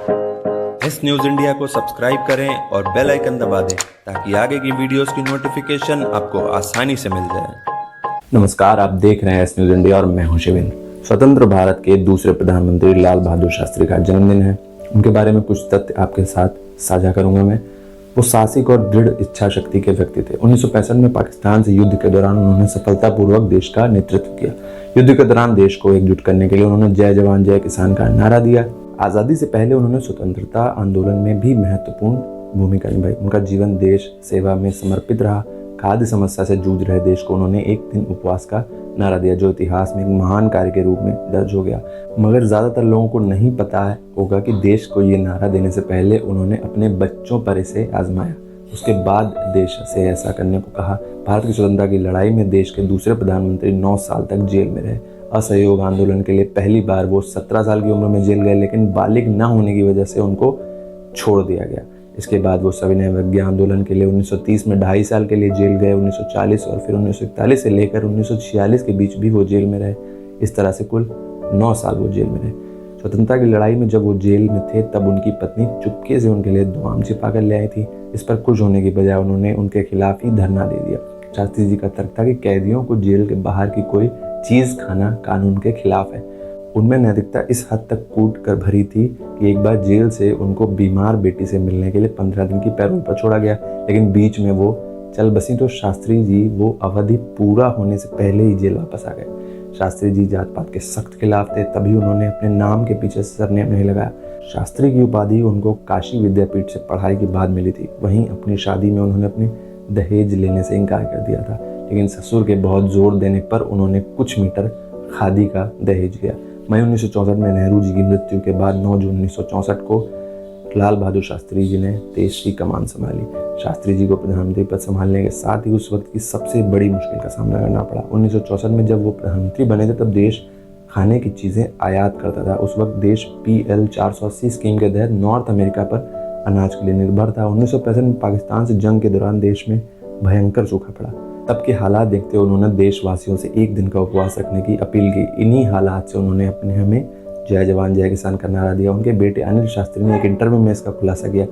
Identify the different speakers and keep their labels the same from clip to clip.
Speaker 1: S news India को subscribe करें और बेल आइकन दबा दें ताकि आगे की वीडियोस की नोटिफिकेशन आपको आसानी से मिल जाए।
Speaker 2: नमस्कार, आप देख रहे हैं एस न्यूज़ इंडिया और मैं हूं शिवेंद्र। स्वतंत्र भारत के दूसरे प्रधानमंत्री लाल बहादुर शास्त्री का जन्मदिन है। उनके बारे में कुछ तथ्य आपके साथ साझा करूंगा मैं। वो साहसिक और दृढ़ इच्छा शक्ति के व्यक्ति थे। 1965 में पाकिस्तान से युद्ध के दौरान उन्होंने सफलतापूर्वक देश का नेतृत्व किया। युद्ध के दौरान देश को एकजुट करने के लिए उन्होंने जय जवान जय किसान का नारा दिया। आज़ादी से पहले उन्होंने स्वतंत्रता आंदोलन में भी महत्वपूर्ण भूमिका निभाई। उनका जीवन देश सेवा में समर्पित रहा। खाद्य समस्या से जूझ रहे देश को उन्होंने एक दिन उपवास का नारा दिया, जो इतिहास में एक महान कार्य के रूप में दर्ज हो गया। मगर ज़्यादातर लोगों को नहीं पता होगा कि देश को ये नारा देने से पहले उन्होंने अपने बच्चों पर इसे आजमाया। उसके बाद देश से ऐसा करने को कहा। भारत की स्वतंत्रता की लड़ाई में देश के दूसरे प्रधानमंत्री 9 साल तक जेल में रहे। असहयोग आंदोलन के लिए पहली बार वो 17 साल की उम्र में जेल गए, लेकिन बालिग न होने की वजह से उनको छोड़ दिया गया। इसके बाद वो सविनय अवज्ञा आंदोलन के लिए 1930 में 2.5 साल के लिए जेल गए। 1940 और फिर 1941 से लेकर 1946 के बीच भी वो जेल में रहे। इस तरह से कुल 9 साल वो जेल में रहे। स्वतंत्रता की लड़ाई में जब वो जेल में थे तब उनकी पत्नी चुपके से उनके लिए दुआम छिपा कर ले आई थी। इस पर खुश होने की बजाय उन्होंने उनके खिलाफ ही धरना दे दिया। शास्त्री जी का तर्क था कि कैदियों को जेल के बाहर की कोई चीज़ खाना कानून के खिलाफ है। उनमें नैतिकता इस हद तक कूट कर भरी थी कि एक बार जेल से उनको बीमार बेटी से मिलने के लिए 15 दिन की पैरोल पर छोड़ा गया, लेकिन बीच में वो चल बसी तो शास्त्री जी वो अवधि पूरा होने से पहले ही जेल वापस आ गए। शास्त्री जी जात पात के सख्त खिलाफ थे, तभी उन्होंने अपने नाम के पीछे सरनेम नहीं लगाया। शास्त्री की उपाधि उनको काशी विद्यापीठ से पढ़ाई के बाद मिली थी। वहीं अपनी शादी में उन्होंने अपनी दहेज लेने से इनकार कर दिया था, लेकिन ससुर के बहुत जोर देने पर उन्होंने कुछ मीटर खादी का दहेज लिया। मई 1964 में नेहरू जी की मृत्यु के बाद 9 जून 1964 को लाल बहादुर शास्त्री जी ने देश की कमान संभाली। शास्त्री जी को प्रधानमंत्री पद संभालने के साथ ही उस वक्त की सबसे बड़ी मुश्किल का सामना करना पड़ा। 1964 में जब वो प्रधानमंत्री बने थे तब देश खाने की चीज़ें आयात करता था। उस वक्त देश PL 480 स्कीम के तहत नॉर्थ अमेरिका पर अनाज के लिए निर्भर था। 1965 में पाकिस्तान से जंग के दौरान देश में भयंकर सूखा पड़ा। तब के हालात देखते हुए उन्होंने देशवासियों से एक दिन का उपवास रखने की अपील की। इन्हीं हालात से उन्होंने अपने हमें जय जवान जय किसान का नारा दिया। उनके बेटे अनिल शास्त्री ने एक इंटरव्यू में इसका खुलासा किया।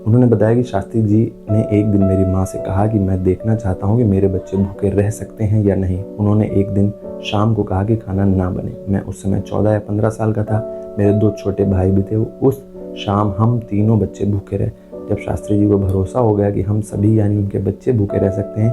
Speaker 2: उन्होंने बताया कि शास्त्री जी ने एक दिन मेरी माँ से कहा कि मैं देखना चाहता हूँ कि मेरे बच्चे भूखे रह सकते हैं या नहीं। उन्होंने एक दिन शाम को कहा कि खाना ना बने। मैं उस समय 14 या 15 साल का था। मेरे 2 छोटे भाई भी थे। उस शाम हम तीनों बच्चे भूखे रहे। जब शास्त्री जी को भरोसा हो गया कि हम सभी यानी उनके बच्चे भूखे रह सकते हैं,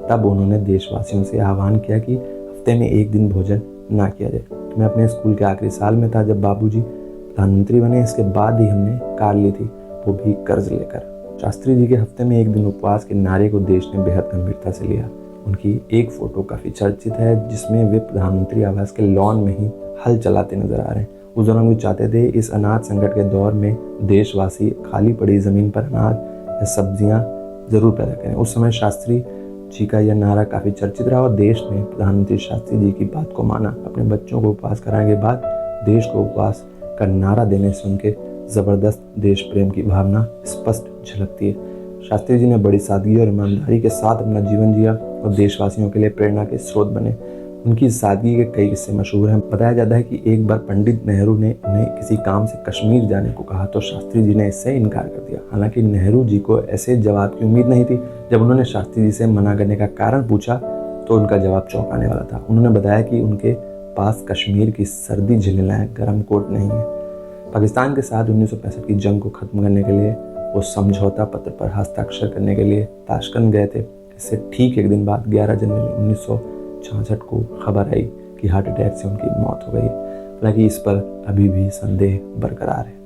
Speaker 2: तब उन्होंने देशवासियों से आह्वान किया कि हफ्ते में एक दिन भोजन ना किया जाए। मैं अपने स्कूल के आखिरी साल में था जब बाबूजी प्रधानमंत्री बने। इसके बाद ही हमने कार ली थी, वो भी कर्ज लेकर। शास्त्री जी के हफ्ते में एक दिन उपवास के नारे को देश ने बेहद गंभीरता से लिया। उनकी एक फोटो काफ़ी चर्चित है जिसमें वे प्रधानमंत्री आवास के लॉन में ही हल चलाते नजर आ रहे हैं। उस दौरान वो चाहते थे इस अनाज संकट के दौर में देशवासी खाली पड़ी ज़मीन पर अनाज या सब्जियां ज़रूर पैदा करें। उस समय शास्त्री जी का यह नारा काफ़ी चर्चित रहा और देश ने प्रधानमंत्री शास्त्री जी की बात को माना। अपने बच्चों को उपवास कराने के बाद देश को उपवास का नारा देने से उनके ज़बरदस्त देश प्रेम की भावना स्पष्ट झलकती है। शास्त्री जी ने बड़ी सादगी और ईमानदारी के साथ अपना जीवन जिया और देशवासियों के लिए प्रेरणा के स्रोत बने। उनकी सादगी के कई किस्से मशहूर हैं। बताया जाता है कि एक बार पंडित नेहरू ने उन्हें किसी काम से कश्मीर जाने को कहा तो शास्त्री जी ने इससे इनकार कर दिया। हालांकि नेहरू जी को ऐसे जवाब की उम्मीद नहीं थी। जब उन्होंने शास्त्री जी से मना करने का कारण पूछा तो उनका जवाब चौंकाने वाला था। उन्होंने बताया कि उनके पास कश्मीर की सर्दी झेलने लायक गर्म कोट नहीं है। पाकिस्तान के साथ 1965 की जंग को खत्म करने के लिए वो समझौता पत्र पर हस्ताक्षर करने के लिए ताशकंद गए थे। इससे ठीक एक दिन बाद 11 जनवरी 1966 को खबर आई कि हार्ट अटैक से उनकी मौत हो गई। हालांकि इस पर अभी भी संदेह बरकरार है।